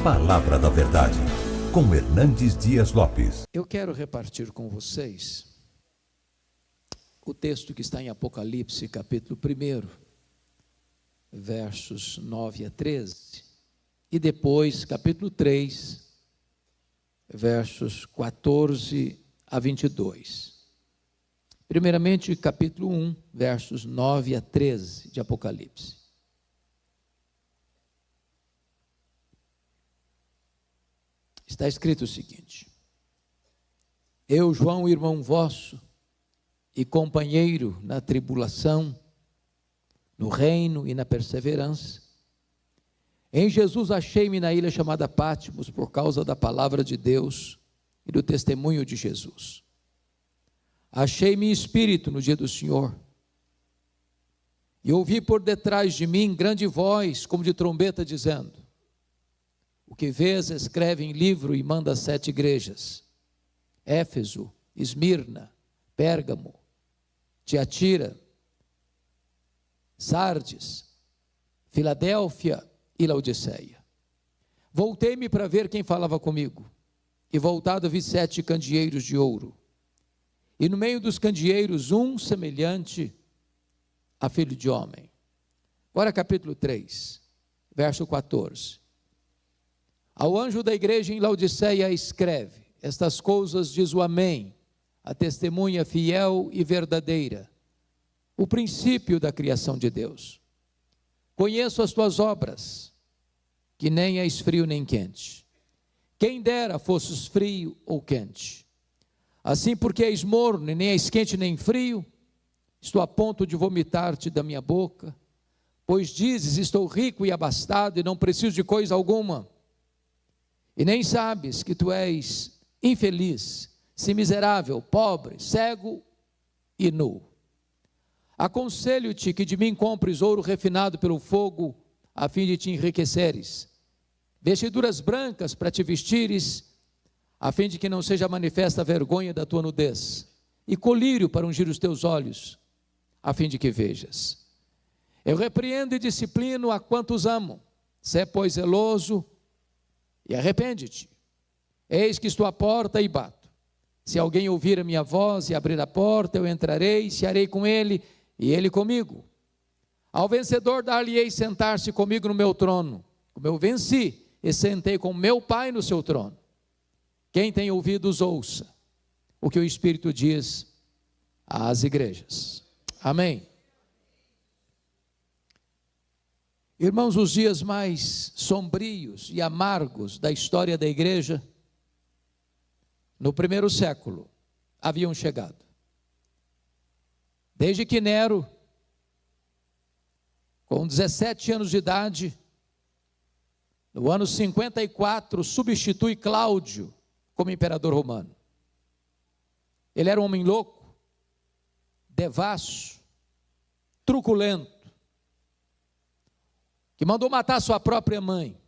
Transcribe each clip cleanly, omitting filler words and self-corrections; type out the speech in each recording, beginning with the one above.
Palavra da Verdade, com Hernandes Dias Lopes. Eu quero repartir com vocês o texto que está em Apocalipse, capítulo 1, versos 9 a 13, e depois, capítulo 3, versos 14 a 22. Primeiramente, capítulo 1, versos 9 a 13 de Apocalipse. Está escrito o seguinte: Eu, João, irmão vosso, e companheiro na tribulação, no reino e na perseverança, em Jesus achei-me na ilha chamada Patmos, por causa da palavra de Deus e do testemunho de Jesus. Achei-me em espírito no dia do Senhor, e ouvi por detrás de mim grande voz, como de trombeta, dizendo: O que vês, escreve em livro e manda às 7 igrejas: Éfeso, Esmirna, Pérgamo, Tiatira, Sardes, Filadélfia e Laodiceia. Voltei-me para ver quem falava comigo, e voltado vi 7 candeeiros de ouro, e no meio dos candeeiros um semelhante a filho de homem. Agora capítulo 3, verso 14. Ao anjo da igreja em Laodiceia escreve: Estas coisas diz o Amém, a testemunha fiel e verdadeira, o princípio da criação de Deus. Conheço as tuas obras, que nem és frio nem quente. Quem dera fosses frio ou quente. Assim, porque és morno, e nem és quente nem frio, estou a ponto de vomitar-te da minha boca, pois dizes: Estou rico e abastado, e não preciso de coisa alguma. E nem sabes que tu és infeliz, se miserável, pobre, cego e nu. Aconselho-te que de mim compres ouro refinado pelo fogo, a fim de te enriqueceres, vestiduras brancas para te vestires, a fim de que não seja manifesta a vergonha da tua nudez, e colírio para ungir os teus olhos, a fim de que vejas. Eu repreendo e disciplino a quantos amo. Sê, pois, zeloso e arrepende-te. Eis que estou à porta e bato. Se alguém ouvir a minha voz e abrir a porta, eu entrarei e cearei com ele, e ele comigo. Ao vencedor dar-lhe-ei sentar-se comigo no meu trono, como eu venci e sentei com meu Pai no seu trono. Quem tem ouvidos, ouça o que o Espírito diz às igrejas. Amém. Irmãos, os dias mais sombrios e amargos da história da igreja, no primeiro século, haviam chegado. Desde que Nero, com 17 anos de idade, no ano 54, substitui Cláudio como imperador romano. Ele era um homem louco, devasso, truculento, que mandou matar sua própria mãe.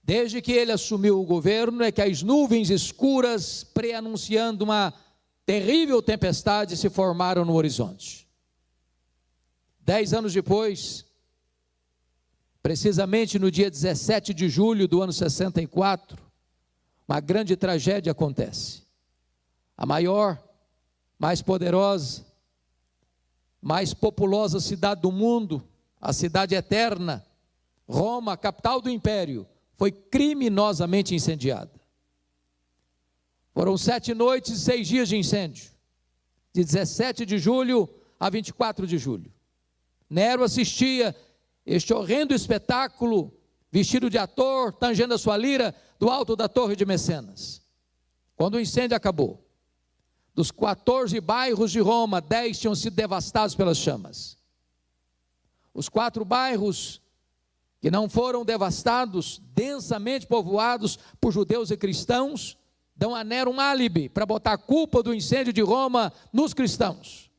Desde que ele assumiu o governo, é que as nuvens escuras, preanunciando uma terrível tempestade, se formaram no horizonte. 10 anos depois, precisamente no dia 17 de julho do ano 64, uma grande tragédia acontece. A maior, mais poderosa, mais populosa cidade do mundo, a cidade eterna, Roma, capital do império, foi criminosamente incendiada. Foram 7 noites e 6 dias de incêndio, de 17 de julho a 24 de julho. Nero assistia este horrendo espetáculo, vestido de ator, tangendo a sua lira, do alto da torre de Mecenas. Quando o incêndio acabou, dos 14 bairros de Roma, 10 tinham sido devastados pelas chamas. Os 4 bairros que não foram devastados, densamente povoados por judeus e cristãos, dão a Nero um álibi para botar a culpa do incêndio de Roma nos cristãos.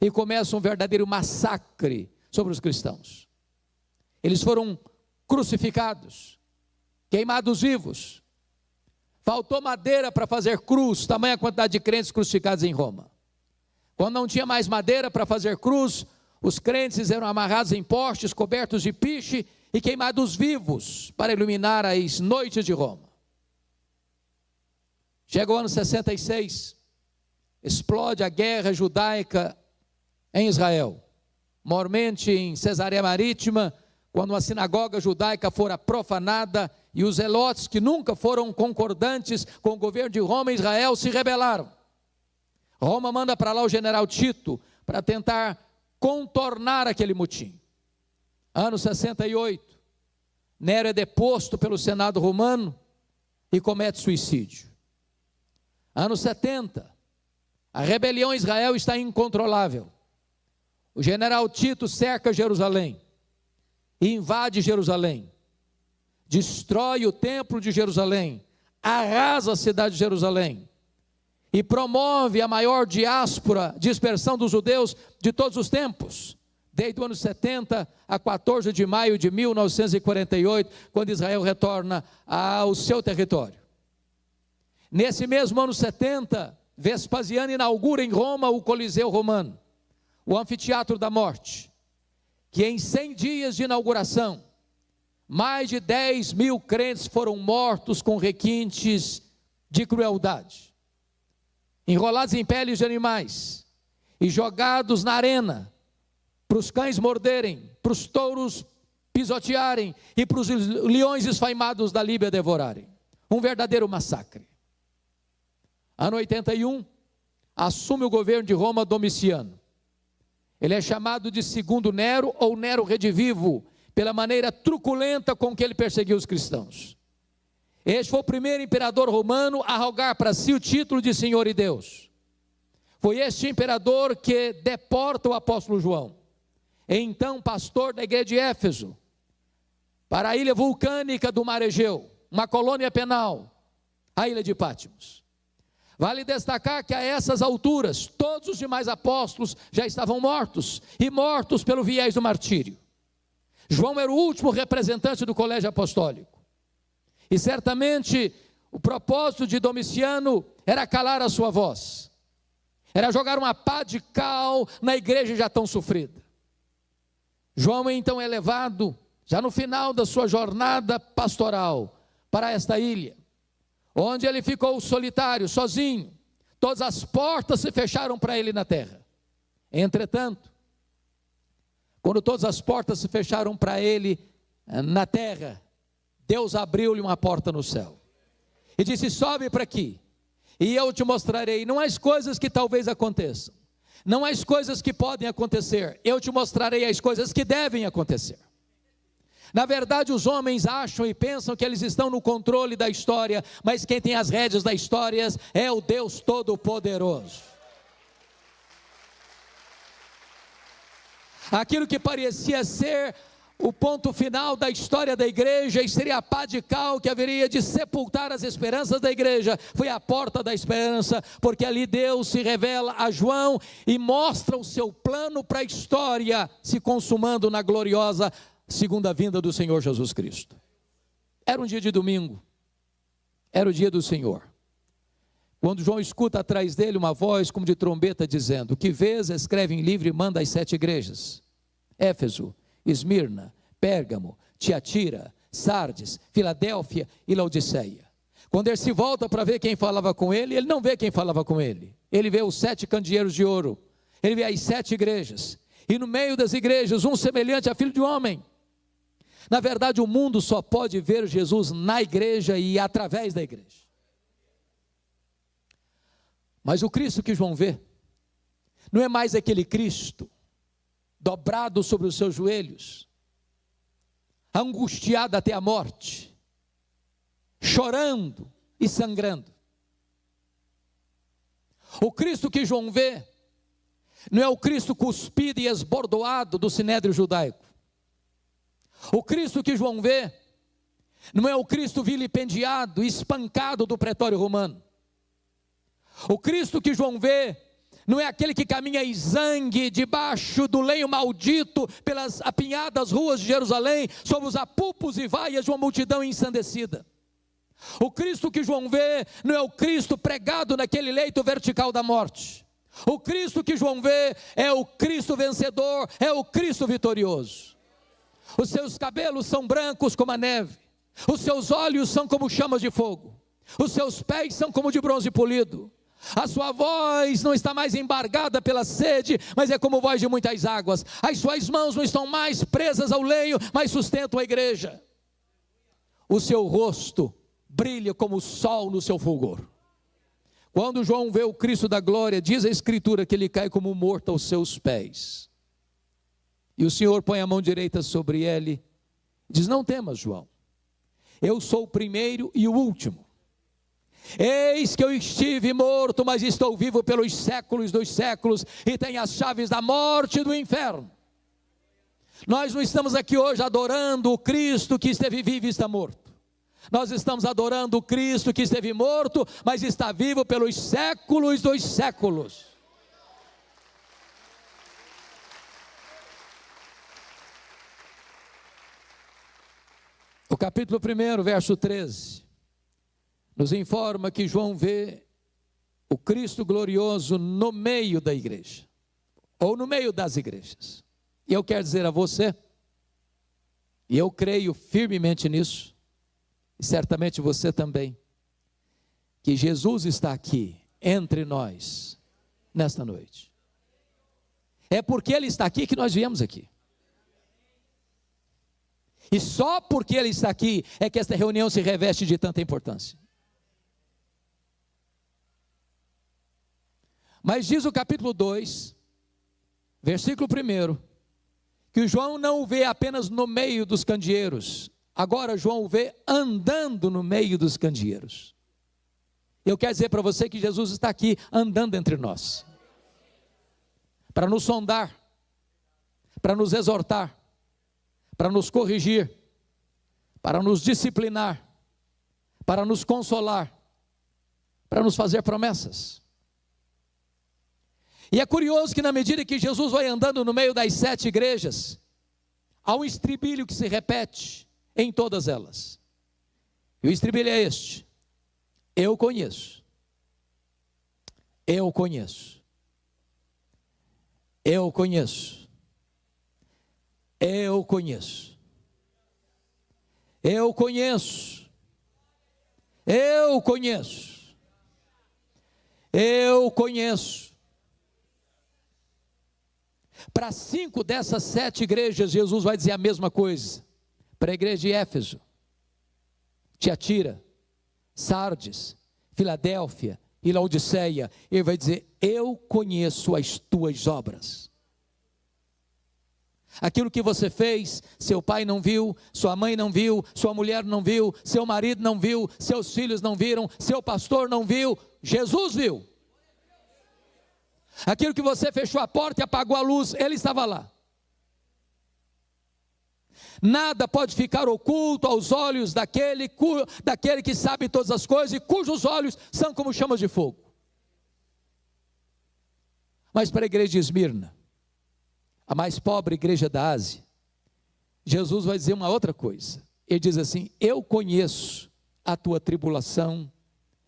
E começa um verdadeiro massacre sobre os cristãos. Eles foram crucificados, queimados vivos. Faltou madeira para fazer cruz, tamanha quantidade de crentes crucificados em Roma. Quando não tinha mais madeira para fazer cruz, os crentes eram amarrados em postes, cobertos de piche e queimados vivos para iluminar as noites de Roma. Chega o ano 66, explode a guerra judaica em Israel, mormente em Cesareia Marítima, quando uma sinagoga judaica fora profanada e os zelotes, que nunca foram concordantes com o governo de Roma e Israel, se rebelaram. Roma manda para lá o general Tito para tentar contornar aquele motim. Ano 68, Nero é deposto pelo Senado romano e comete suicídio. Ano 70, a rebelião em Israel está incontrolável. O general Tito cerca Jerusalém, invade Jerusalém, destrói o templo de Jerusalém, arrasa a cidade de Jerusalém e promove a maior dispersão dos judeus de todos os tempos, desde o ano 70 a 14 de maio de 1948, quando Israel retorna ao seu território. Nesse mesmo ano 70, Vespasiano inaugura em Roma o Coliseu Romano, o Anfiteatro da Morte, que em 100 dias de inauguração, mais de 10 mil crentes foram mortos com requintes de crueldade, enrolados em peles de animais e jogados na arena, para os cães morderem, para os touros pisotearem e para os leões esfaimados da Líbia devorarem. Um verdadeiro massacre. Ano 81, assume o governo de Roma Domiciano. Ele é chamado de segundo Nero ou Nero Redivivo, pela maneira truculenta com que ele perseguiu os cristãos. Este foi o primeiro imperador romano a arrogar para si o título de Senhor e Deus. Foi este imperador que deporta o apóstolo João, então pastor da igreja de Éfeso, para a ilha vulcânica do Mar Egeu, uma colônia penal, a ilha de Patmos. Vale destacar que a essas alturas, todos os demais apóstolos já estavam mortos, e mortos pelo viés do martírio. João era o último representante do colégio apostólico, e certamente o propósito de Domiciano era calar a sua voz, era jogar uma pá de cal na igreja já tão sofrida. João então é levado, já no final da sua jornada pastoral, para esta ilha, onde ele ficou solitário, sozinho. Todas as portas se fecharam para ele na terra. Entretanto, quando todas as portas se fecharam para ele na terra, Deus abriu-lhe uma porta no céu e disse: sobe para aqui, e eu te mostrarei, não as coisas que talvez aconteçam, não as coisas que podem acontecer, eu te mostrarei as coisas que devem acontecer. Na verdade, os homens acham e pensam que eles estão no controle da história, mas quem tem as rédeas da história é o Deus Todo-Poderoso. Aquilo que parecia ser o ponto final da história da igreja, e seria a pá de cal que haveria de sepultar as esperanças da igreja, foi a porta da esperança, porque ali Deus se revela a João e mostra o seu plano para a história se consumando na gloriosa segunda vinda do Senhor Jesus Cristo. Era um dia de domingo, era o dia do Senhor, quando João escuta atrás dele uma voz como de trombeta dizendo: que vês, escreve em livro e manda às 7 igrejas: Éfeso, Esmirna, Pérgamo, Tiatira, Sardes, Filadélfia e Laodiceia. Quando ele se volta para ver quem falava com ele, ele não vê quem falava com ele, ele vê os 7 candeeiros de ouro, ele vê as 7 igrejas, e no meio das igrejas um semelhante a filho de homem. Na verdade, o mundo só pode ver Jesus na igreja e através da igreja. Mas o Cristo que João vê não é mais aquele Cristo dobrado sobre os seus joelhos, angustiado até a morte, chorando e sangrando. O Cristo que João vê não é o Cristo cuspido e esbordoado do sinédrio judaico. O Cristo que João vê não é o Cristo vilipendiado e espancado do pretório romano. O Cristo que João vê não é aquele que caminha em zangue debaixo do lenho maldito pelas apinhadas ruas de Jerusalém, sob os apupos e vaias de uma multidão ensandecida. O Cristo que João vê não é o Cristo pregado naquele leito vertical da morte. O Cristo que João vê é o Cristo vencedor, é o Cristo vitorioso. Os seus cabelos são brancos como a neve, os seus olhos são como chamas de fogo, os seus pés são como de bronze polido. A sua voz não está mais embargada pela sede, mas é como voz de muitas águas. As suas mãos não estão mais presas ao lenho, mas sustentam a igreja. O seu rosto brilha como o sol no seu fulgor. Quando João vê o Cristo da glória, diz a Escritura que ele cai como morto aos seus pés. E o Senhor põe a mão direita sobre ele, diz: não temas, João, eu sou o primeiro e o último. Eis que eu estive morto, mas estou vivo pelos séculos dos séculos, e tenho as chaves da morte e do inferno. Nós não estamos aqui hoje adorando o Cristo que esteve vivo e está morto. Nós estamos adorando o Cristo que esteve morto, mas está vivo pelos séculos dos séculos. O capítulo 1, verso 13, nos informa que João vê o Cristo glorioso no meio da igreja, ou no meio das igrejas. E eu quero dizer a você, e eu creio firmemente nisso, e certamente você também, que Jesus está aqui entre nós nesta noite. É porque Ele está aqui que nós viemos aqui. E só porque Ele está aqui é que esta reunião se reveste de tanta importância. Mas diz o capítulo 2, versículo 1, que João não o vê apenas no meio dos candeeiros. Agora João o vê andando no meio dos candeeiros. Eu quero dizer para você que Jesus está aqui andando entre nós, para nos sondar, para nos exortar, para nos corrigir, para nos disciplinar, para nos consolar, para nos fazer promessas. E é curioso que na medida que Jesus vai andando no meio das 7 igrejas, há um estribilho que se repete em todas elas. E o estribilho é este: eu conheço, eu conheço, eu conheço, eu conheço, eu conheço, eu conheço, eu conheço. Para 5 dessas 7 igrejas, Jesus vai dizer a mesma coisa. Para a igreja de Éfeso, Tiatira, Sardes, Filadélfia e Laodiceia, Ele vai dizer: eu conheço as tuas obras. Aquilo que você fez, seu pai não viu, sua mãe não viu, sua mulher não viu, seu marido não viu, seus filhos não viram, seu pastor não viu, Jesus viu. Aquilo que você fechou a porta e apagou a luz, Ele estava lá. Nada pode ficar oculto aos olhos daquele que sabe todas as coisas e cujos olhos são como chamas de fogo. Mas para a igreja de Esmirna, a mais pobre igreja da Ásia, Jesus vai dizer uma outra coisa. Ele diz assim: eu conheço a tua tribulação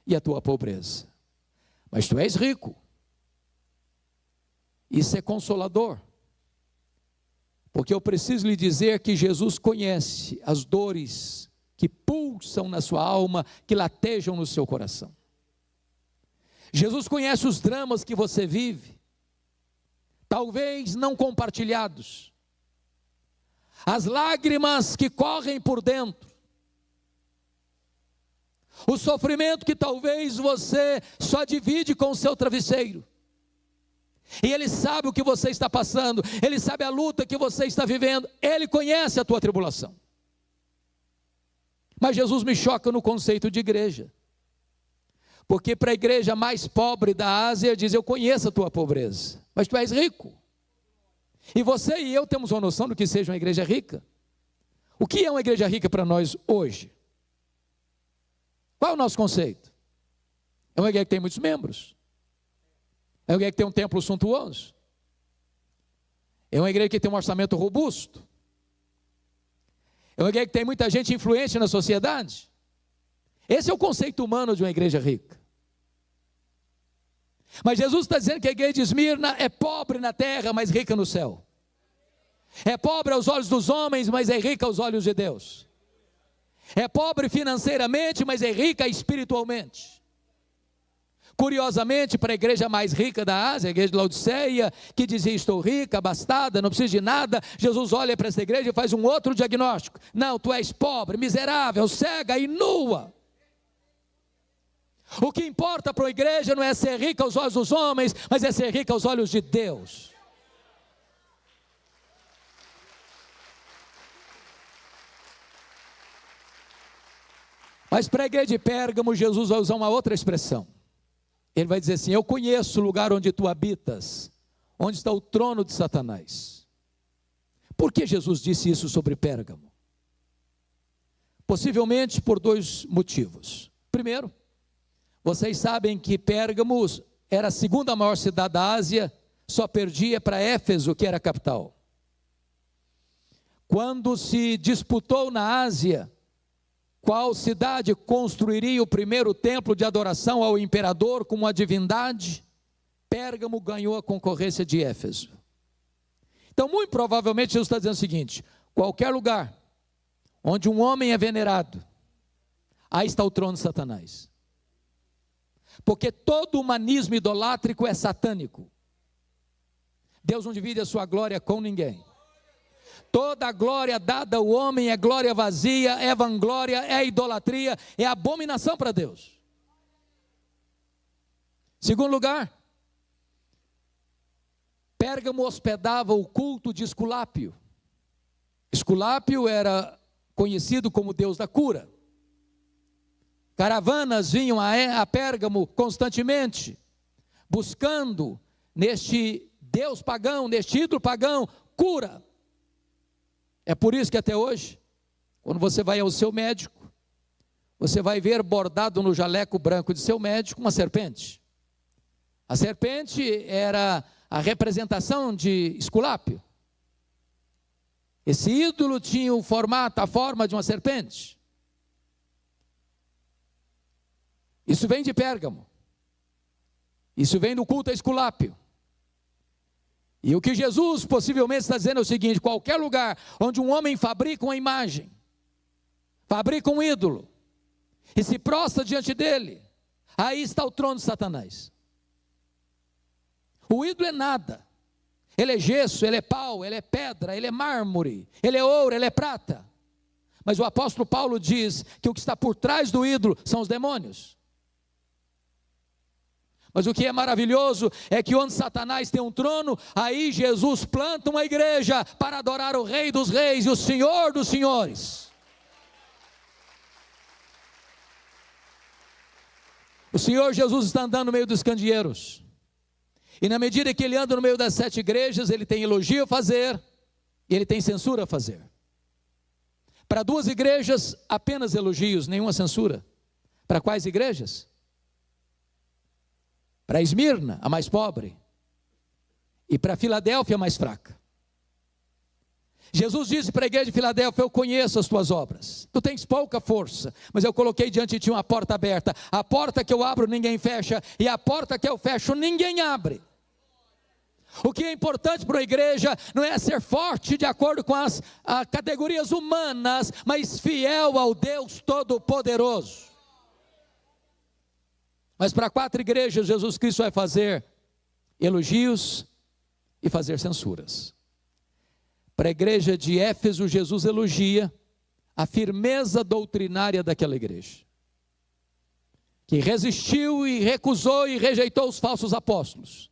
e a tua pobreza, mas tu és rico. Isso é consolador, porque eu preciso lhe dizer que Jesus conhece as dores que pulsam na sua alma, que latejam no seu coração. Jesus conhece os dramas que você vive, talvez não compartilhados, as lágrimas que correm por dentro, o sofrimento que talvez você só divide com o seu travesseiro. E Ele sabe o que você está passando, Ele sabe a luta que você está vivendo, Ele conhece a tua tribulação. Mas Jesus me choca no conceito de igreja, porque para a igreja mais pobre da Ásia, diz: eu conheço a tua pobreza, mas tu és rico. E você e eu temos uma noção do que seja uma igreja rica. O que é uma igreja rica para nós hoje? Qual é o nosso conceito? É uma igreja que tem muitos membros, é uma igreja que tem um templo suntuoso, é uma igreja que tem um orçamento robusto, é uma igreja que tem muita gente influente na sociedade. Esse é o conceito humano de uma igreja rica. Mas Jesus está dizendo que a igreja de Esmirna é pobre na terra, mas rica no céu. É pobre aos olhos dos homens, mas é rica aos olhos de Deus. É pobre financeiramente, mas é rica espiritualmente. Curiosamente, para a igreja mais rica da Ásia, a igreja de Laodiceia, que dizia: estou rica, abastada, não preciso de nada, Jesus olha para essa igreja e faz um outro diagnóstico: não, tu és pobre, miserável, cega e nua. O que importa para a igreja não é ser rica aos olhos dos homens, mas é ser rica aos olhos de Deus. Mas para a igreja de Pérgamo, Jesus vai usar uma outra expressão. Ele vai dizer assim: eu conheço o lugar onde tu habitas, onde está o trono de Satanás. Por que Jesus disse isso sobre Pérgamo? Possivelmente por dois motivos. Primeiro, vocês sabem que Pérgamo era a segunda maior cidade da Ásia, só perdia para Éfeso, que era a capital. Quando se disputou na Ásia qual cidade construiria o primeiro templo de adoração ao imperador como a divindade, Pérgamo ganhou a concorrência de Éfeso. Então, muito provavelmente, Jesus está dizendo o seguinte: qualquer lugar onde um homem é venerado, aí está o trono de Satanás. Porque todo humanismo idolátrico é satânico. Deus não divide a sua glória com ninguém. Toda a glória dada ao homem é glória vazia, é vanglória, é idolatria, é abominação para Deus. Segundo lugar, Pérgamo hospedava o culto de Esculápio. Esculápio era conhecido como Deus da cura. Caravanas vinham a Pérgamo constantemente, buscando neste Deus pagão, neste ídolo pagão, cura. É por isso que até hoje, quando você vai ao seu médico, você vai ver bordado no jaleco branco de seu médico uma serpente. A serpente era a representação de Esculápio. Esse ídolo tinha o formato, a forma de uma serpente. Isso vem de Pérgamo. Isso vem do culto a Esculápio. E o que Jesus possivelmente está dizendo é o seguinte: qualquer lugar onde um homem fabrica uma imagem, fabrica um ídolo, e se prostra diante dele, aí está o trono de Satanás. O ídolo é nada. Ele é gesso, ele é pau, ele é pedra, ele é mármore, ele é ouro, ele é prata. Mas o apóstolo Paulo diz que o que está por trás do ídolo são os demônios. Mas o que é maravilhoso é que onde Satanás tem um trono, aí Jesus planta uma igreja para adorar o Rei dos Reis e o Senhor dos Senhores. O Senhor Jesus está andando no meio dos candeeiros. E na medida que ele anda no meio das 7 igrejas, ele tem elogio a fazer e ele tem censura a fazer. Para 2 igrejas, apenas elogios, nenhuma censura. Para quais igrejas? Para Esmirna, a mais pobre, e para Filadélfia, a mais fraca. Jesus disse para a igreja de Filadélfia: eu conheço as tuas obras, tu tens pouca força, mas eu coloquei diante de ti uma porta aberta. A porta que eu abro ninguém fecha, e a porta que eu fecho ninguém abre. O que é importante para a igreja não é ser forte de acordo com as categorias humanas, mas fiel ao Deus Todo-Poderoso. Mas para 4 igrejas, Jesus Cristo vai fazer elogios e fazer censuras. Para a igreja de Éfeso, Jesus elogia a firmeza doutrinária daquela igreja, que resistiu e recusou e rejeitou os falsos apóstolos,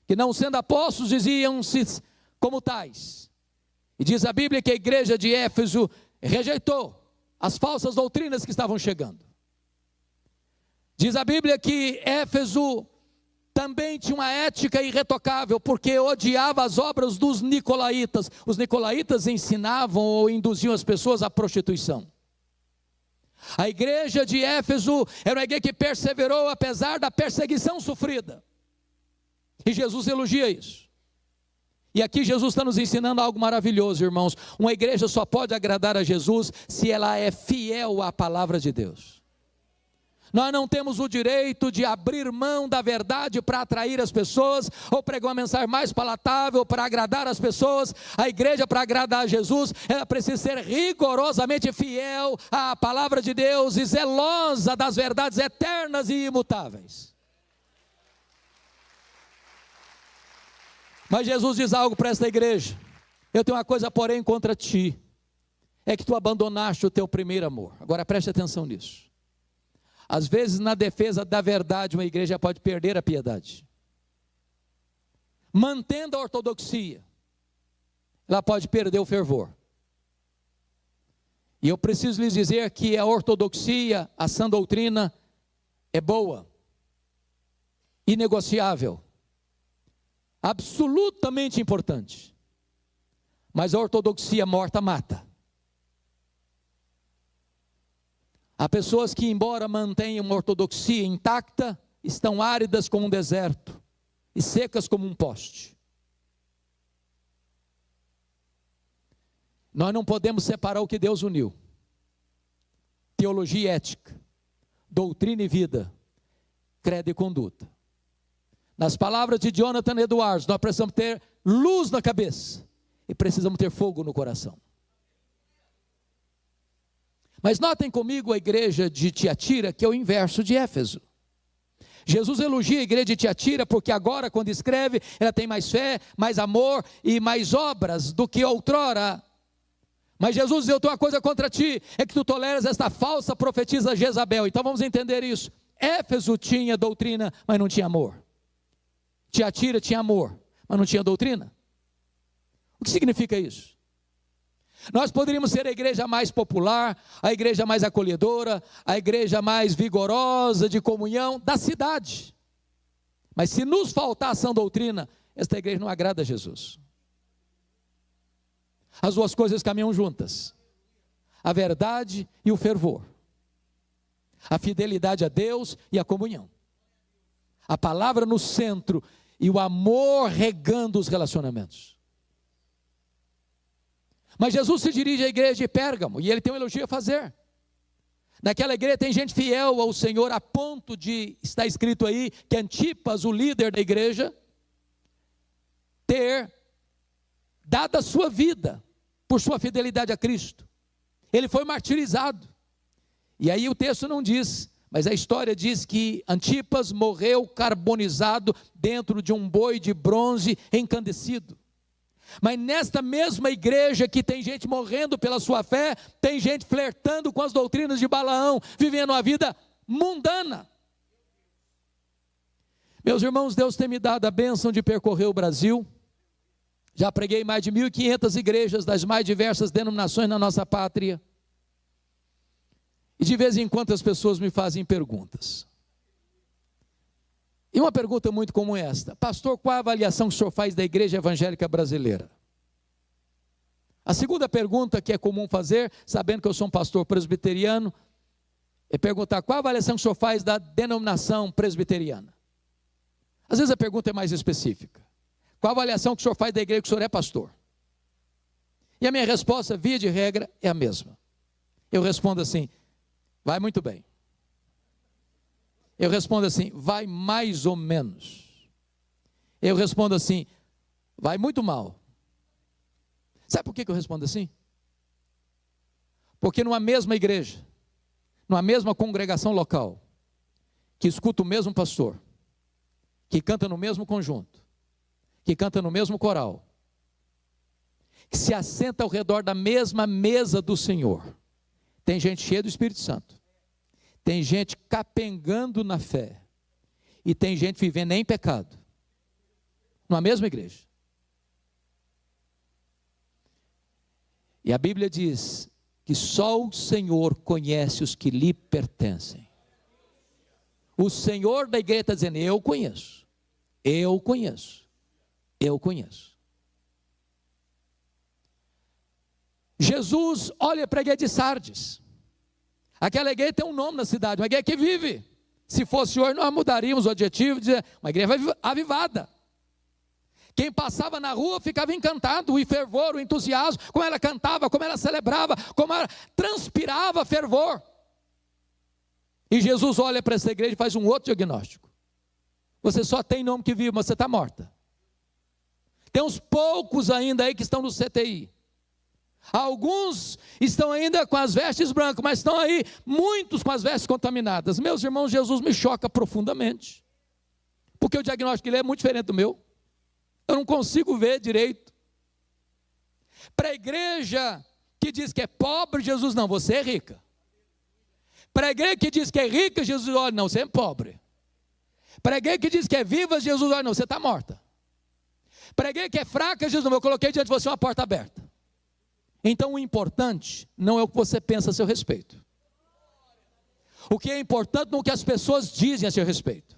que não sendo apóstolos diziam-se como tais. E diz a Bíblia que a igreja de Éfeso rejeitou as falsas doutrinas que estavam chegando. Diz a Bíblia que Éfeso também tinha uma ética irretocável, porque odiava as obras dos nicolaítas. Os nicolaítas ensinavam ou induziam as pessoas à prostituição. A igreja de Éfeso era uma igreja que perseverou apesar da perseguição sofrida. E Jesus elogia isso. E aqui Jesus está nos ensinando algo maravilhoso, irmãos. Uma igreja só pode agradar a Jesus se ela é fiel à palavra de Deus. Nós não temos o direito de abrir mão da verdade para atrair as pessoas, ou pregar uma mensagem mais palatável para agradar as pessoas. A igreja, para agradar a Jesus, ela precisa ser rigorosamente fiel à palavra de Deus e zelosa das verdades eternas e imutáveis. Mas Jesus diz algo para esta igreja: eu tenho uma coisa, porém, contra ti, é que tu abandonaste o teu primeiro amor. Agora preste atenção nisso. Às vezes, na defesa da verdade, uma igreja pode perder a piedade. Mantendo a ortodoxia, ela pode perder o fervor. E eu preciso lhes dizer que a ortodoxia, a sã doutrina, é boa, inegociável, absolutamente importante. Mas a ortodoxia morta mata. Há pessoas que, embora mantenham uma ortodoxia intacta, estão áridas como um deserto e secas como um poste. Nós não podemos separar o que Deus uniu: teologia e ética, doutrina e vida, credo e conduta. Nas palavras de Jonathan Edwards, nós precisamos ter luz na cabeça e precisamos ter fogo no coração. Mas notem comigo a igreja de Tiatira, que é o inverso de Éfeso. Jesus elogia a igreja de Tiatira porque agora, quando escreve, ela tem mais fé, mais amor e mais obras do que outrora. Mas Jesus diz: eu tenho uma coisa contra ti, é que tu toleras esta falsa profetisa Jezabel. Então vamos entender isso. Éfeso tinha doutrina, mas não tinha amor. Tiatira tinha amor, mas não tinha doutrina. O que significa isso? Nós poderíamos ser a igreja mais popular, a igreja mais acolhedora, a igreja mais vigorosa de comunhão da cidade. Mas se nos faltar a sã doutrina, esta igreja não agrada a Jesus. As duas coisas caminham juntas: a verdade e o fervor, a fidelidade a Deus e a comunhão, a palavra no centro e o amor regando os relacionamentos. Mas Jesus se dirige à igreja de Pérgamo e ele tem um elogio a fazer. Naquela igreja tem gente fiel ao Senhor, a ponto de, está escrito aí, que Antipas, o líder da igreja, ter dado a sua vida por sua fidelidade a Cristo. Ele foi martirizado. E aí o texto não diz, mas a história diz que Antipas morreu carbonizado dentro de um boi de bronze encandecido. Mas nesta mesma igreja que tem gente morrendo pela sua fé, tem gente flertando com as doutrinas de Balaão, vivendo uma vida mundana. Meus irmãos, Deus tem me dado a bênção de percorrer o Brasil. Já preguei mais de 1.500 igrejas das mais diversas denominações na nossa pátria. E de vez em quando as pessoas me fazem perguntas. E uma pergunta muito comum é esta: pastor, qual a avaliação que o senhor faz da igreja evangélica brasileira? A segunda pergunta que é comum fazer, sabendo que eu sou um pastor presbiteriano, é perguntar: qual a avaliação que o senhor faz da denominação presbiteriana? Às vezes a pergunta é mais específica: qual a avaliação que o senhor faz da igreja que o senhor é pastor? E a minha resposta, via de regra, é a mesma. Eu respondo assim: vai muito bem. Eu respondo assim: vai mais ou menos. Eu respondo assim: vai muito mal. Sabe por que eu respondo assim? Porque numa mesma igreja, numa mesma congregação local, que escuta o mesmo pastor, que canta no mesmo conjunto, que canta no mesmo coral, que se assenta ao redor da mesma mesa do Senhor, tem gente cheia do Espírito Santo, tem gente capengando na fé, e tem gente vivendo em pecado, numa mesma igreja. E a Bíblia diz que só o Senhor conhece os que lhe pertencem. O Senhor da igreja está dizendo: eu conheço, eu conheço, eu conheço. Jesus olha para a igreja de Sardes. Aquela igreja tem um nome na cidade, uma igreja que vive. Se fosse hoje, nós mudaríamos o adjetivo e dizer uma igreja avivada. Quem passava na rua ficava encantado, o fervor, o entusiasmo, como ela cantava, como ela celebrava, como ela transpirava fervor. E Jesus olha para essa igreja e faz um outro diagnóstico. Você só tem nome que vive, mas você está morta. Tem uns poucos ainda aí que estão no CTI. Alguns estão ainda com as vestes brancas, mas estão aí muitos com as vestes contaminadas. Meus irmãos, Jesus me choca profundamente. Porque o diagnóstico dele é muito diferente do meu. Eu não consigo ver direito. Para a igreja que diz que é pobre, Jesus, não, você é rica. Para a igreja que diz que é rica, Jesus, olha, não, você é pobre. Para a igreja que diz que é viva, Jesus, olha, não, você está morta. Para a igreja que é fraca, Jesus, não, eu coloquei diante de você uma porta aberta. Então o importante não é o que você pensa a seu respeito. O que é importante não é o que as pessoas dizem a seu respeito.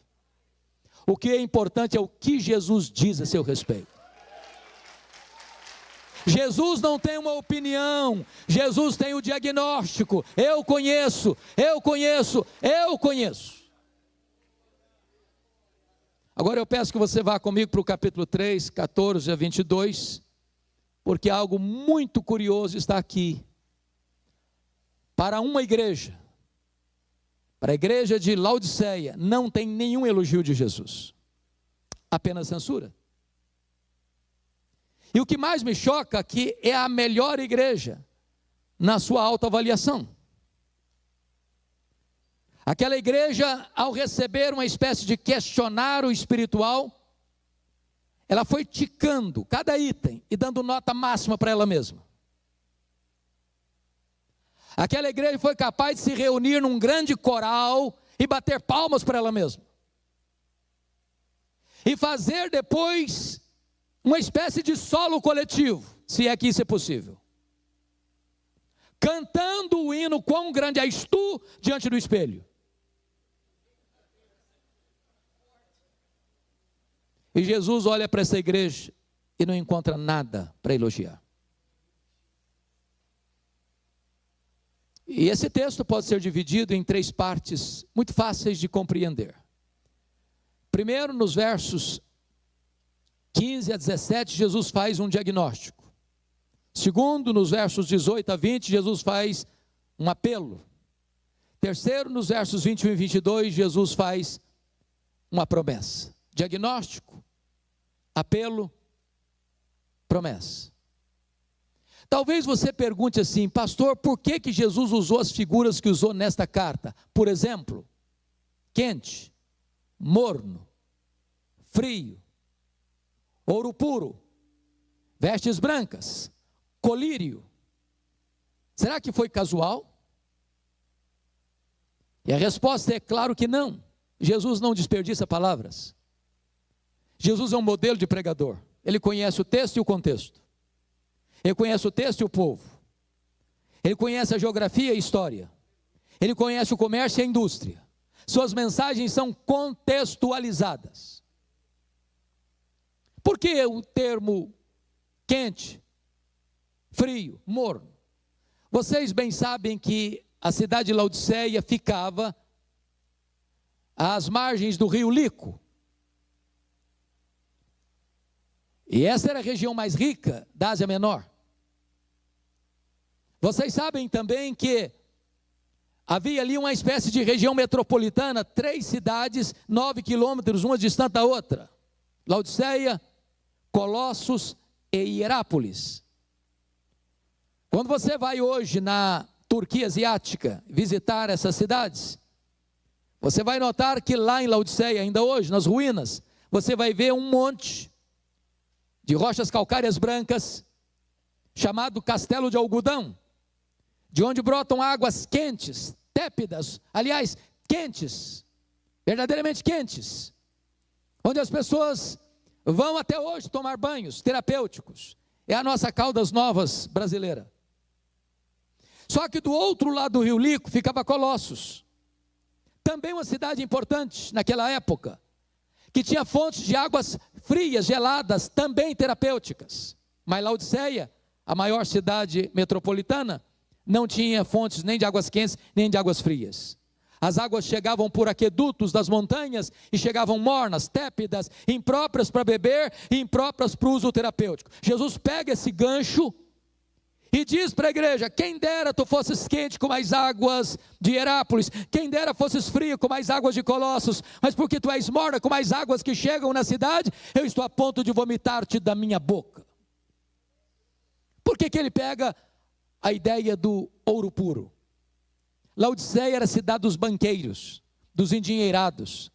O que é importante é o que Jesus diz a seu respeito. Jesus não tem uma opinião, Jesus tem o diagnóstico. Eu conheço. Agora eu peço que você vá comigo para o capítulo 3, 14 a 22, porque algo muito curioso está aqui. Para uma igreja, para a igreja de Laodiceia, não tem nenhum elogio de Jesus, apenas censura. E o que mais me choca aqui é a melhor igreja na sua autoavaliação. Aquela igreja, ao receber uma espécie de questionário espiritual, ela foi ticando cada item e dando nota máxima para ela mesma. Aquela igreja foi capaz de se reunir num grande coral e bater palmas para ela mesma. E fazer depois uma espécie de solo coletivo, se é que isso é possível. Cantando o hino Quão Grande És Tu diante do espelho. E Jesus olha para essa igreja e não encontra nada para elogiar. E esse texto pode ser dividido em 3 partes muito fáceis de compreender. Primeiro, nos versos 15 a 17, Jesus faz um diagnóstico. Segundo, nos versos 18 a 20, Jesus faz um apelo. Terceiro, nos versos 21 e 22, Jesus faz uma promessa. Diagnóstico, apelo, promessa. Talvez você pergunte assim, pastor, por que Jesus usou as figuras que usou nesta carta? Por exemplo, quente, morno, frio, ouro puro, vestes brancas, colírio. Será que foi casual? E a resposta é claro que não. Jesus não desperdiça palavras. Jesus é um modelo de pregador. Ele conhece o texto e o contexto. Ele conhece o texto e o povo. Ele conhece a geografia e a história. Ele conhece o comércio e a indústria. Suas mensagens são contextualizadas. Por que o termo quente, frio, morno? Vocês bem sabem que a cidade de Laodiceia ficava às margens do rio Lico. E essa era a região mais rica da Ásia Menor. Vocês sabem também que havia ali uma espécie de região metropolitana, 3 cidades, 9 quilômetros, uma distante da outra. Laodiceia, Colossos e Hierápolis. Quando você vai hoje na Turquia asiática visitar essas cidades, você vai notar que lá em Laodiceia, ainda hoje, nas ruínas, você vai ver um monte de rochas calcárias brancas, chamado Castelo de Algodão, de onde brotam águas quentes, tépidas, aliás, quentes, verdadeiramente quentes, onde as pessoas vão até hoje tomar banhos terapêuticos. É a nossa Caldas Novas brasileira. Só que do outro lado do rio Lico ficava Colossos, também uma cidade importante naquela época, que tinha fontes de águas frias, geladas, também terapêuticas. Mas Laodiceia, a maior cidade metropolitana, não tinha fontes nem de águas quentes, nem de águas frias. As águas chegavam por aquedutos das montanhas e chegavam mornas, tépidas, impróprias para beber e impróprias para o uso terapêutico. Jesus pega esse gancho E diz para a igreja: quem dera tu fosses quente como as águas de Herápolis, quem dera fosses frio como as águas de Colossos, mas porque tu és morna como as águas que chegam na cidade, eu estou a ponto de vomitar-te da minha boca. Por que ele pega a ideia do ouro puro? Laodiceia era a cidade dos banqueiros, dos endinheirados.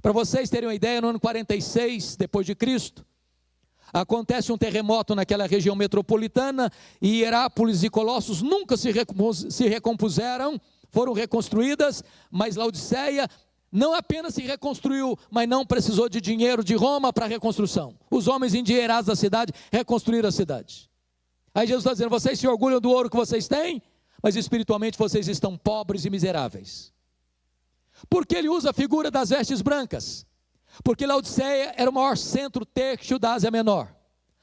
Para vocês terem uma ideia, no ano 46 depois de Cristo, acontece um terremoto naquela região metropolitana, e Herápolis e Colossos nunca se recompuseram, foram reconstruídas, mas Laodiceia não apenas se reconstruiu, mas não precisou de dinheiro de Roma para a reconstrução. Os homens endinheirados da cidade reconstruíram a cidade. Aí Jesus está dizendo: vocês se orgulham do ouro que vocês têm, mas espiritualmente vocês estão pobres e miseráveis. Por que ele usa a figura das vestes brancas? Porque Laodiceia era o maior centro têxtil da Ásia Menor.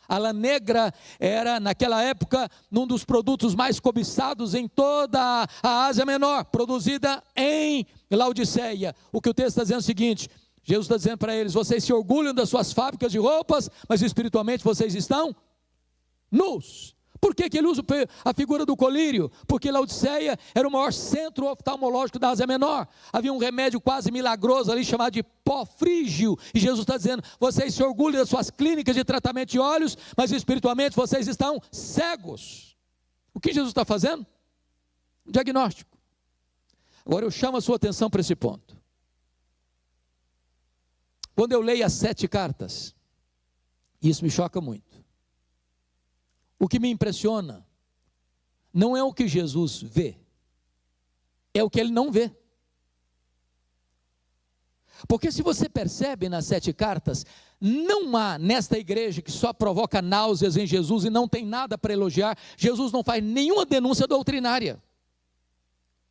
A lã negra era, naquela época, um dos produtos mais cobiçados em toda a Ásia Menor, produzida em Laodiceia. O que o texto está dizendo é o seguinte: Jesus está dizendo para eles: vocês se orgulham das suas fábricas de roupas, mas espiritualmente vocês estão nus. Por que ele usa a figura do colírio? Porque Laodiceia era o maior centro oftalmológico da Ásia Menor. Havia um remédio quase milagroso ali chamado de pó frígio. E Jesus está dizendo: vocês se orgulham das suas clínicas de tratamento de olhos, mas espiritualmente vocês estão cegos. O que Jesus está fazendo? Um diagnóstico. Agora eu chamo a sua atenção para esse ponto. Quando eu leio as 7 cartas, isso me choca muito. O que me impressiona não é o que Jesus vê, é o que ele não vê. Porque se você percebe nas 7 cartas, não há nesta igreja que só provoca náuseas em Jesus e não tem nada para elogiar. Jesus não faz nenhuma denúncia doutrinária.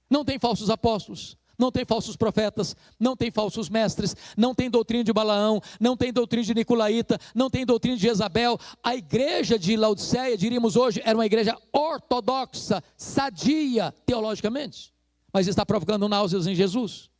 Não tem falsos apóstolos, não tem falsos profetas, não tem falsos mestres, não tem doutrina de Balaão, não tem doutrina de Nicolaíta, não tem doutrina de Jezabel. A igreja de Laodiceia, diríamos hoje, era uma igreja ortodoxa, sadia teologicamente, mas está provocando náuseas em Jesus.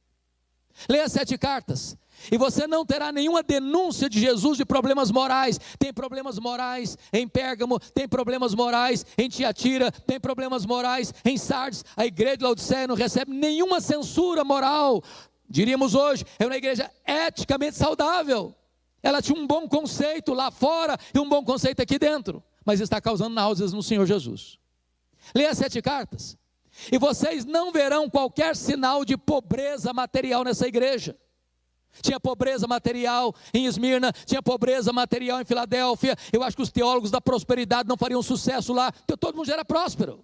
Leia as 7 cartas, e você não terá nenhuma denúncia de Jesus de problemas morais. Tem problemas morais em Pérgamo, tem problemas morais em Tiatira, tem problemas morais em Sardes. A igreja de Laodiceia não recebe nenhuma censura moral. Diríamos hoje, é uma igreja eticamente saudável. Ela tinha um bom conceito lá fora e um bom conceito aqui dentro, mas está causando náuseas no Senhor Jesus. Leia as 7 cartas, e vocês não verão qualquer sinal de pobreza material nessa igreja. Tinha pobreza material em Esmirna, tinha pobreza material em Filadélfia. Eu acho que os teólogos da prosperidade não fariam sucesso lá, porque todo mundo já era próspero.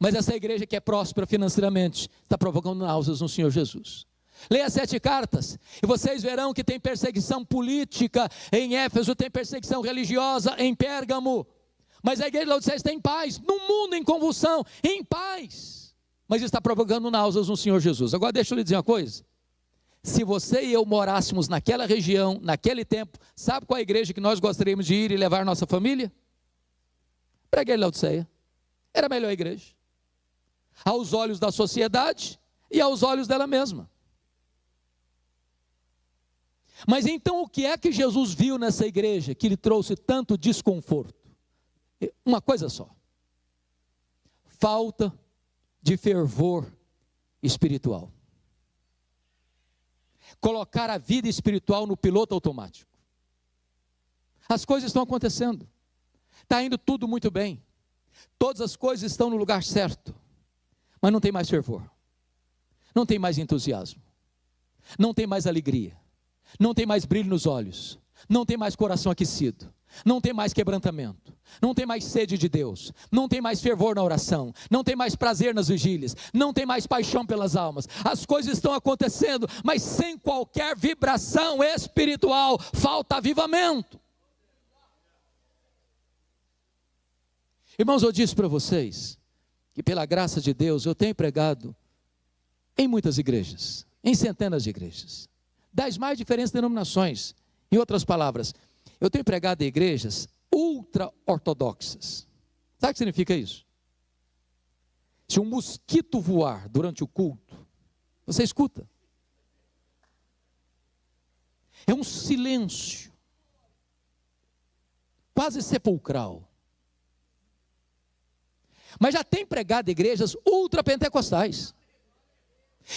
Mas essa igreja que é próspera financeiramente está provocando náuseas no Senhor Jesus. Leia as 7 cartas, e vocês verão que tem perseguição política em Éfeso, tem perseguição religiosa em Pérgamo. Mas a igreja de Laodiceia está em paz, no mundo em convulsão, em paz, mas está provocando náuseas no Senhor Jesus. Agora deixa eu lhe dizer uma coisa: se você e eu morássemos naquela região, naquele tempo, sabe qual é a igreja que nós gostaríamos de ir e levar nossa família? Para a igreja de Laodiceia. Era a melhor igreja, aos olhos da sociedade e aos olhos dela mesma. Mas então o que é que Jesus viu nessa igreja que lhe trouxe tanto desconforto? Uma coisa só: falta de fervor espiritual. Colocar a vida espiritual no piloto automático. As coisas estão acontecendo, está indo tudo muito bem, todas as coisas estão no lugar certo, mas não tem mais fervor, não tem mais entusiasmo, não tem mais alegria, não tem mais brilho nos olhos, não tem mais coração aquecido, não tem mais quebrantamento, não tem mais sede de Deus, não tem mais fervor na oração, não tem mais prazer nas vigílias, não tem mais paixão pelas almas. As coisas estão acontecendo, mas sem qualquer vibração espiritual. Falta avivamento. Irmãos, eu disse para vocês que pela graça de Deus eu tenho pregado em muitas igrejas, em centenas de igrejas, das mais diferentes denominações. Em outras palavras, eu tenho pregado em igrejas ultra-ortodoxas. Sabe o que significa isso? Se um mosquito voar durante o culto, você escuta. É um silêncio. quase sepulcral. Mas já tem pregado igrejas ultrapentecostais.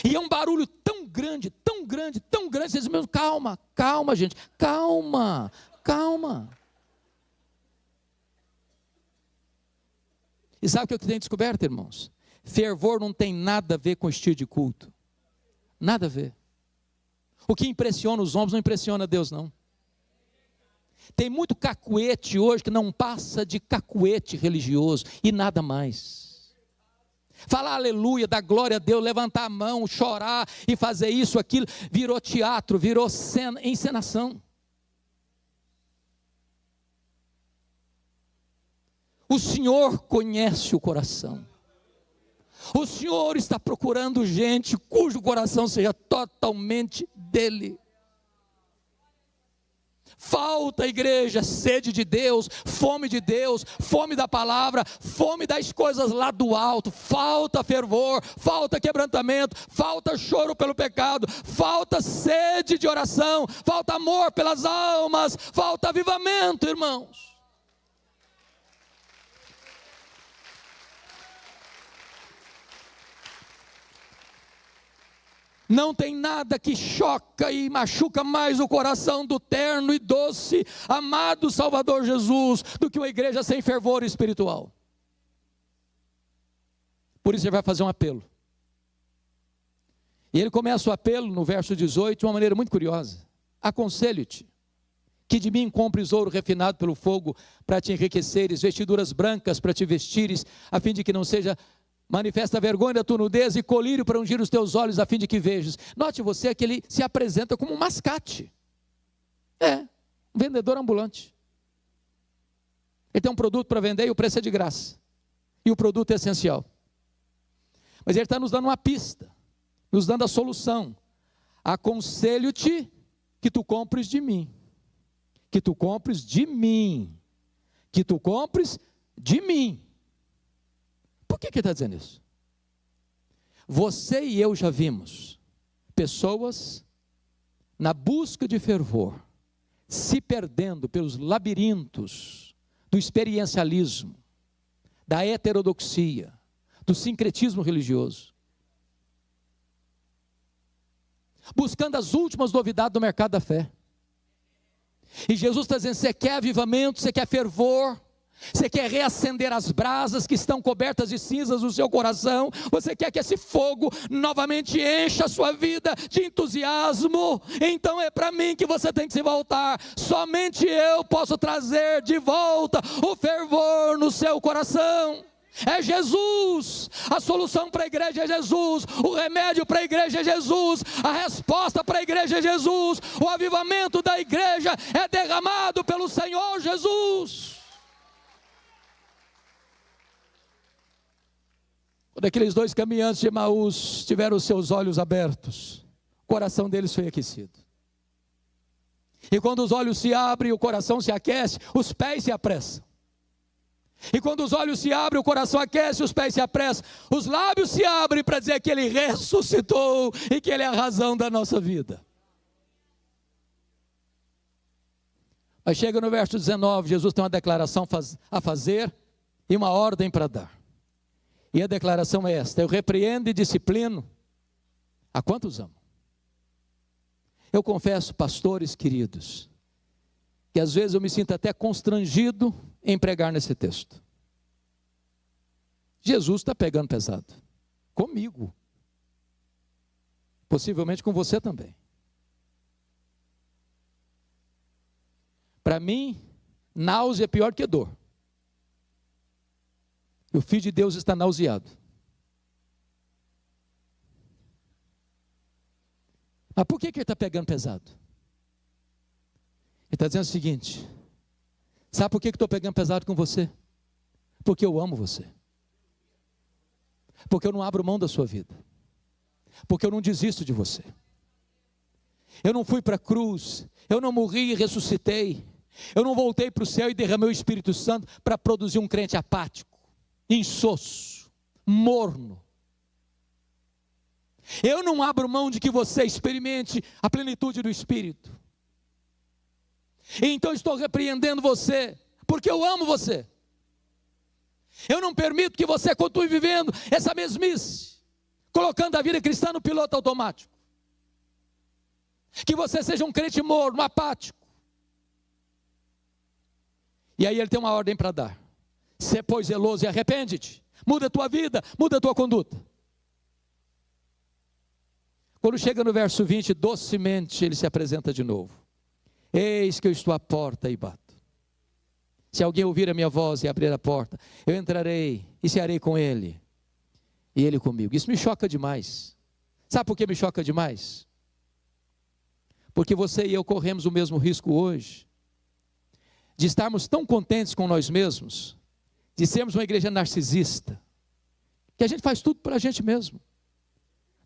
E é um barulho tão grande, tão grande, tão grande. Vocês mesmos, calma, calma, gente, calma, calma. E sabe o que eu tenho descoberto, irmãos? Fervor não tem nada a ver com estilo de culto. Nada a ver. O que impressiona os homens não impressiona Deus, não. Tem muito cacuete hoje que não passa de cacuete religioso e nada mais. Falar aleluia, dar glória a Deus, levantar a mão, chorar e fazer isso, aquilo, virou teatro, virou encenação. O Senhor conhece o coração. O Senhor está procurando gente cujo coração seja totalmente dele. Falta, igreja, sede de Deus, fome da palavra, fome das coisas lá do alto. Falta fervor, falta quebrantamento, falta choro pelo pecado, falta sede de oração, falta amor pelas almas, falta avivamento, irmãos. Não tem nada que choca e machuca mais o coração do terno e doce, amado Salvador Jesus, do que uma igreja sem fervor espiritual. Por isso ele vai fazer um apelo. E ele começa o apelo no verso 18 de uma maneira muito curiosa. Aconselho-te que de mim compres ouro refinado pelo fogo para te enriqueceres, vestiduras brancas para te vestires, a fim de que não seja manifesta a vergonha da tua nudez e colírio para ungir os teus olhos a fim de que vejas. Note você que ele se apresenta como um mascate. Um vendedor ambulante. Ele tem um produto para vender e o preço é de graça. E o produto é essencial. Mas ele está nos dando uma pista, nos dando a solução. Aconselho-te que tu compres de mim. Que tu compres de mim. Que tu compres de mim. Por que ele está dizendo isso? Você e eu já vimos pessoas na busca de fervor, se perdendo pelos labirintos do experiencialismo, da heterodoxia, do sincretismo religioso, buscando as últimas novidades do mercado da fé. E Jesus está dizendo, você quer avivamento, você quer fervor, você quer reacender as brasas que estão cobertas de cinzas no seu coração, você quer que esse fogo novamente encha a sua vida de entusiasmo, então é para mim que você tem que se voltar, somente eu posso trazer de volta o fervor no seu coração. É Jesus, a solução para a igreja é Jesus, o remédio para a igreja é Jesus, a resposta para a igreja é Jesus, o avivamento da igreja é derramado pelo Senhor Jesus. Quando aqueles dois caminhantes de Emaús tiveram os seus olhos abertos, o coração deles foi aquecido. E quando os olhos se abrem, o coração se aquece, os pés se apressam. E quando os olhos se abrem, o coração aquece, os pés se apressam, os lábios se abrem para dizer que Ele ressuscitou e que Ele é a razão da nossa vida. Mas chega no verso 19, Jesus tem uma declaração a fazer e uma ordem para dar. E a declaração é esta: eu repreendo e disciplino a quantos amo. Eu confesso, pastores queridos, que às vezes eu me sinto até constrangido em pregar nesse texto. Jesus está pegando pesado, comigo, possivelmente com você também. Para mim, náusea é pior que dor. O Filho de Deus está nauseado. Mas por que ele está pegando pesado? Ele está dizendo o seguinte: sabe por que eu estou pegando pesado com você? Porque eu amo você. Porque eu não abro mão da sua vida. Porque eu não desisto de você. Eu não fui para a cruz, eu não morri e ressuscitei. Eu não voltei para o céu e derramei o Espírito Santo para produzir um crente apático, insosso, morno. Eu não abro mão de que você experimente a plenitude do Espírito. Então estou repreendendo você porque eu amo você. Eu não permito que você continue vivendo essa mesmice, colocando a vida cristã no piloto automático. Que você seja um crente morno, apático. E aí ele tem uma ordem para dar: sê, pois, zeloso e arrepende-te. Muda a tua vida, muda a tua conduta. Quando chega no verso 20, docemente ele se apresenta de novo: eis que eu estou à porta e bato. Se alguém ouvir a minha voz e abrir a porta, eu entrarei e cearei com ele, e ele comigo. Isso me choca demais. Sabe por que me choca demais? Porque você e eu corremos o mesmo risco hoje, de estarmos tão contentes com nós mesmos, de sermos uma igreja narcisista, que a gente faz tudo para a gente mesmo.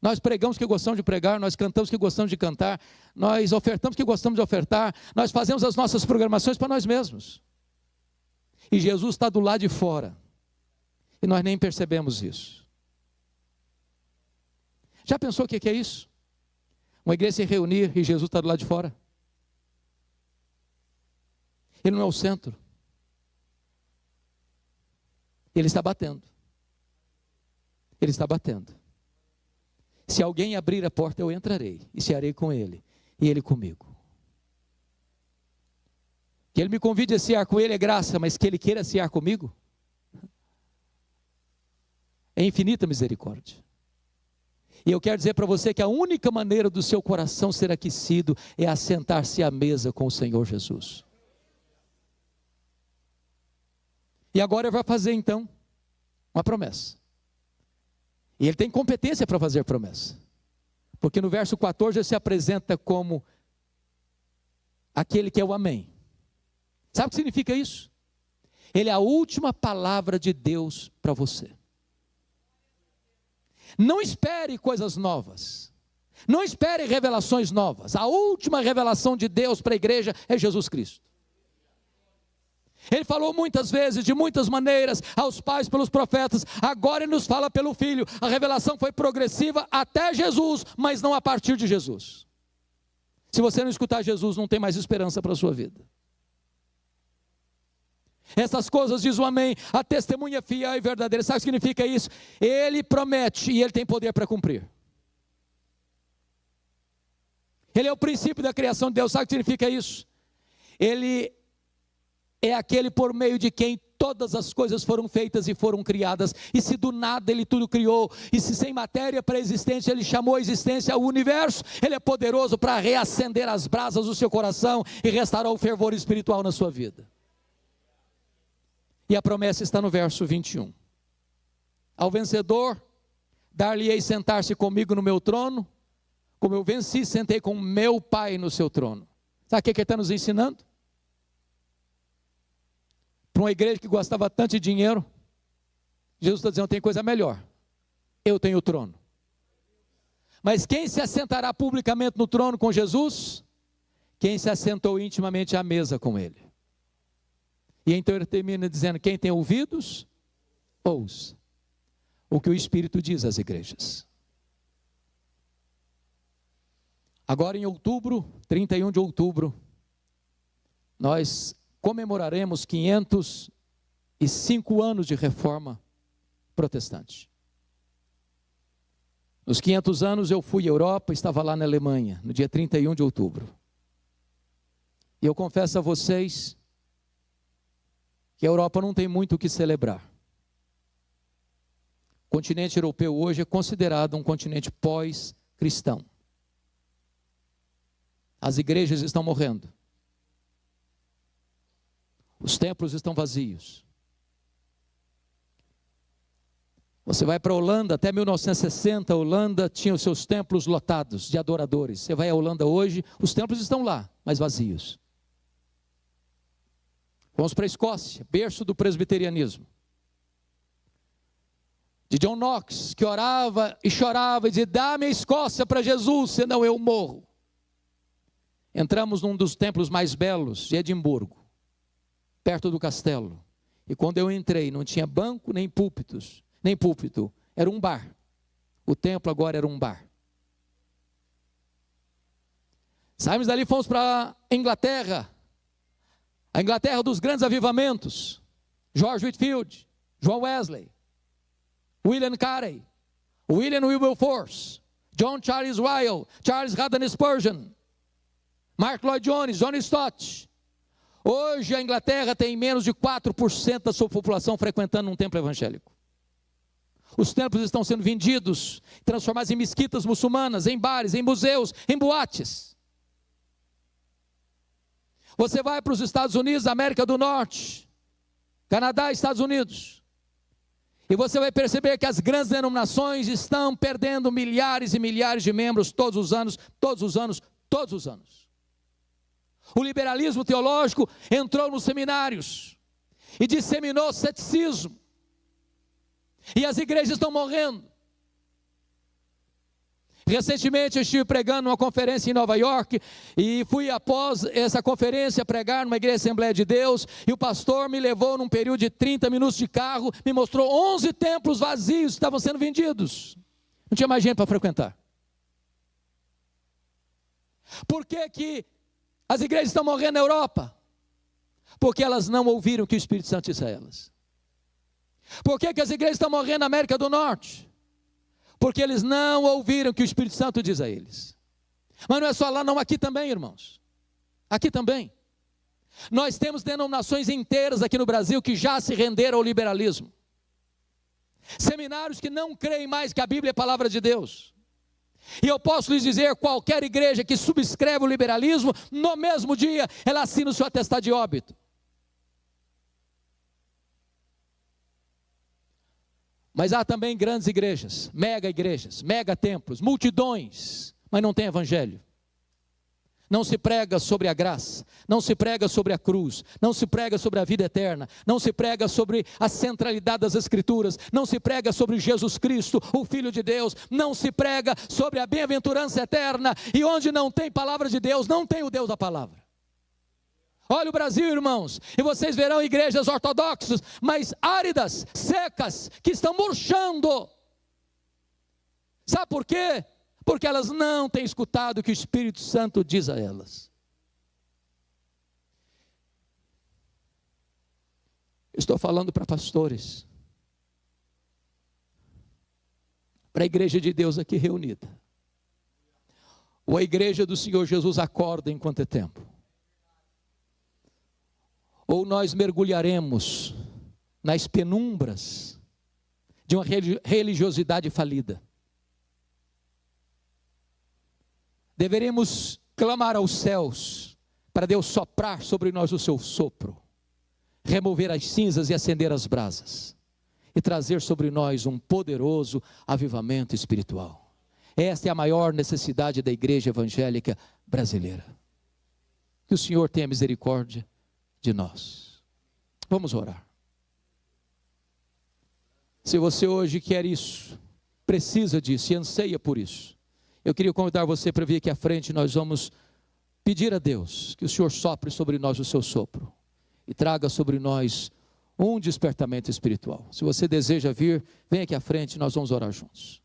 Nós pregamos que gostamos de pregar, nós cantamos que gostamos de cantar, nós ofertamos que gostamos de ofertar, nós fazemos as nossas programações para nós mesmos. E Jesus está do lado de fora, e nós nem percebemos isso. Já pensou o que é isso? Uma igreja se reunir e Jesus está do lado de fora? Ele não é o centro. Ele está batendo. Ele está batendo. Se alguém abrir a porta, eu entrarei e cearei com ele, e ele comigo. Que ele me convide a cear com ele é graça, mas que ele queira cear comigo é infinita misericórdia. E eu quero dizer para você que a única maneira do seu coração ser aquecido é assentar-se à mesa com o Senhor Jesus. E agora ele vai fazer então uma promessa. E ele tem competência para fazer promessa. Porque no verso 14 ele se apresenta como aquele que é o amém. Sabe o que significa isso? Ele é a última palavra de Deus para você. Não espere coisas novas. Não espere revelações novas. A última revelação de Deus para a igreja é Jesus Cristo. Ele falou muitas vezes, de muitas maneiras, aos pais pelos profetas. Agora ele nos fala pelo Filho. A revelação foi progressiva até Jesus, mas não a partir de Jesus. Se você não escutar Jesus, não tem mais esperança para a sua vida. Essas coisas, diz o amém, a testemunha fiel e verdadeira. Sabe o que significa isso? Ele promete e ele tem poder para cumprir. Ele é o princípio da criação de Deus. Sabe o que significa isso? Ele é aquele por meio de quem todas as coisas foram feitas e foram criadas. E se do nada ele tudo criou, e se sem matéria pré-existente ele chamou a existência ao universo, ele é poderoso para reacender as brasas do seu coração e restaurar o fervor espiritual na sua vida. E a promessa está no verso 21. Ao vencedor, dar-lhe-ei sentar-se comigo no meu trono, como eu venci, sentei com meu Pai no seu trono. Sabe o que ele está nos ensinando? Para uma igreja que gostava tanto de dinheiro, Jesus está dizendo: tem coisa melhor, eu tenho o trono. Mas quem se assentará publicamente no trono com Jesus? Quem se assentou intimamente à mesa com ele. E então ele termina dizendo: quem tem ouvidos, ouça o que o Espírito diz às igrejas. Agora em outubro, 31 de outubro, nós comemoraremos 505 anos de reforma protestante. Nos 500 anos eu fui à Europa, estava lá na Alemanha, no dia 31 de outubro. E eu confesso a vocês que a Europa não tem muito o que celebrar. O continente europeu hoje é considerado um continente pós-cristão. As igrejas estão morrendo. Os templos estão vazios. Você vai para a Holanda, até 1960, a Holanda tinha os seus templos lotados de adoradores. Você vai à Holanda hoje, os templos estão lá, mas vazios. Vamos para a Escócia, berço do presbiterianismo. De John Knox, que orava e chorava e dizia: dá-me a Escócia para Jesus, senão eu morro. Entramos num dos templos mais belos de Edimburgo, perto do castelo. E quando eu entrei, não tinha banco nem púlpitos, nem púlpito, era um bar. O templo agora era um bar. Saímos dali, fomos para a Inglaterra. A Inglaterra dos grandes avivamentos, George Whitefield, John Wesley, William Carey, William Wilberforce, John Charles Ryle, Charles Haddon Spurgeon, Mark Lloyd Jones, John Stott. Hoje a Inglaterra tem menos de 4% da sua população frequentando um templo evangélico. Os templos estão sendo vendidos, transformados em mesquitas muçulmanas, em bares, em museus, em boates. Você vai para os Estados Unidos, América do Norte, Canadá, Estados Unidos, e você vai perceber que as grandes denominações estão perdendo milhares e milhares de membros todos os anos, todos os anos, todos os anos. O liberalismo teológico entrou nos seminários e disseminou ceticismo, e as igrejas estão morrendo. Recentemente eu estive pregando numa conferência em Nova York, e fui após essa conferência pregar numa igreja Assembleia de Deus, e o pastor me levou num período de 30 minutos de carro, me mostrou 11 templos vazios que estavam sendo vendidos. Não tinha mais gente para frequentar. Por que que as igrejas estão morrendo na Europa? Porque elas não ouviram o que o Espírito Santo disse a elas. Por que que as igrejas estão morrendo na América do Norte? Porque eles não ouviram o que o Espírito Santo diz a eles. Mas não é só lá não, aqui também, irmãos. Aqui também. Nós temos denominações inteiras aqui no Brasil que já se renderam ao liberalismo. Seminários que não creem mais que a Bíblia é a palavra de Deus. E eu posso lhes dizer, qualquer igreja que subscreve o liberalismo, no mesmo dia, ela assina o seu atestado de óbito. Mas há também grandes igrejas, mega templos, multidões, mas não tem evangelho. Não se prega sobre a graça, não se prega sobre a cruz, não se prega sobre a vida eterna, não se prega sobre a centralidade das Escrituras, não se prega sobre Jesus Cristo, o Filho de Deus, não se prega sobre a bem-aventurança eterna, e onde não tem palavra de Deus, não tem o Deus da palavra. Olha o Brasil, irmãos, e vocês verão igrejas ortodoxas, mas áridas, secas, que estão murchando. Sabe por quê? Porque elas não têm escutado o que o Espírito Santo diz a elas. Estou falando para pastores, para a igreja de Deus aqui reunida, ou a igreja do Senhor Jesus acorda enquanto é tempo. Ou nós mergulharemos nas penumbras de uma religiosidade falida. Deveremos clamar aos céus para Deus soprar sobre nós o seu sopro, remover as cinzas e acender as brasas, e trazer sobre nós um poderoso avivamento espiritual. Esta é a maior necessidade da igreja evangélica brasileira. Que o Senhor tenha misericórdia de nós. Vamos orar. Se você hoje quer isso, precisa disso e anseia por isso, eu queria convidar você para vir aqui à frente. Nós vamos pedir a Deus que o Senhor sopre sobre nós o seu sopro e traga sobre nós um despertamento espiritual. Se você deseja vir, vem aqui à frente, nós vamos orar juntos.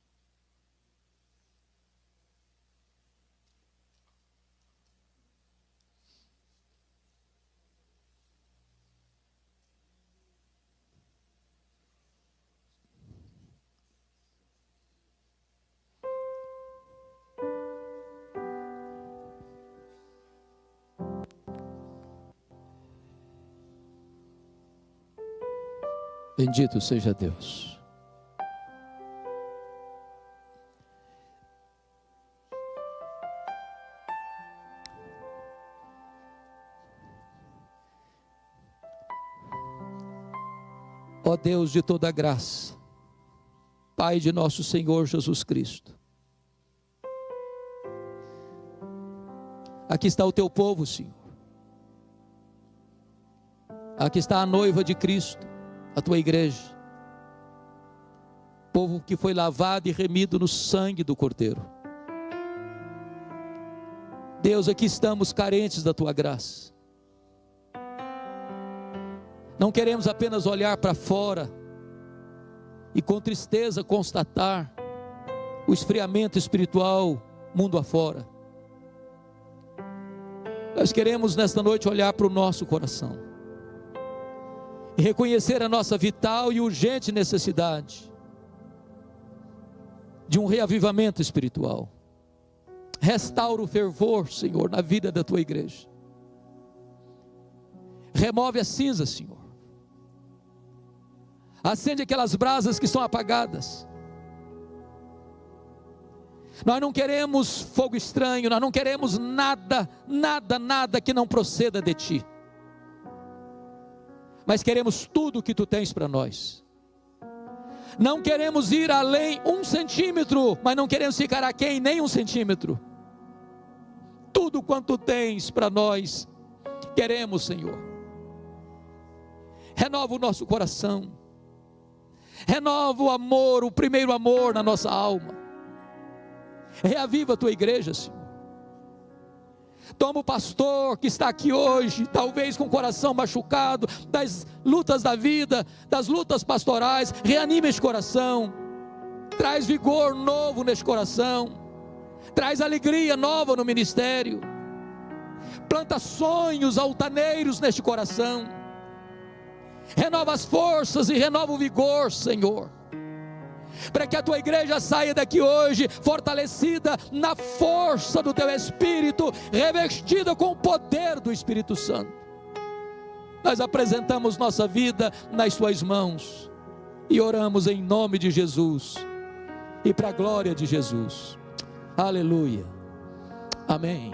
Bendito seja Deus. Ó Deus de toda graça, Pai de nosso Senhor Jesus Cristo, aqui está o teu povo, Senhor. Aqui está a noiva de Cristo, a tua igreja, povo que foi lavado e remido no sangue do Cordeiro. Deus, aqui estamos carentes da tua graça. Não queremos apenas olhar para fora e com tristeza constatar o esfriamento espiritual mundo afora. Nós queremos nesta noite olhar para o nosso coração e reconhecer a nossa vital e urgente necessidade de um reavivamento espiritual. Restaura o fervor, Senhor, na vida da tua igreja. Remove a cinza, Senhor. Acende aquelas brasas que estão apagadas. Nós não queremos fogo estranho, nós não queremos nada que não proceda de ti. Mas queremos tudo o que tu tens para nós. Não queremos ir além 1 centímetro, mas não queremos ficar aquém nem 1 centímetro. Tudo quanto tens para nós, queremos, Senhor. Renova o nosso coração. Renova o amor, o primeiro amor na nossa alma. Reaviva a tua igreja, Senhor. Toma o pastor que está aqui hoje, talvez com o coração machucado, das lutas da vida, das lutas pastorais. Reanima este coração. Traz vigor novo neste coração. Traz alegria nova no ministério. Planta sonhos altaneiros neste coração. Renova as forças e renova o vigor, Senhor, para que a tua igreja saia daqui hoje fortalecida na força do teu Espírito, revestida com o poder do Espírito Santo. Nós apresentamos nossa vida nas tuas mãos e oramos em nome de Jesus e para a glória de Jesus. Aleluia. Amém.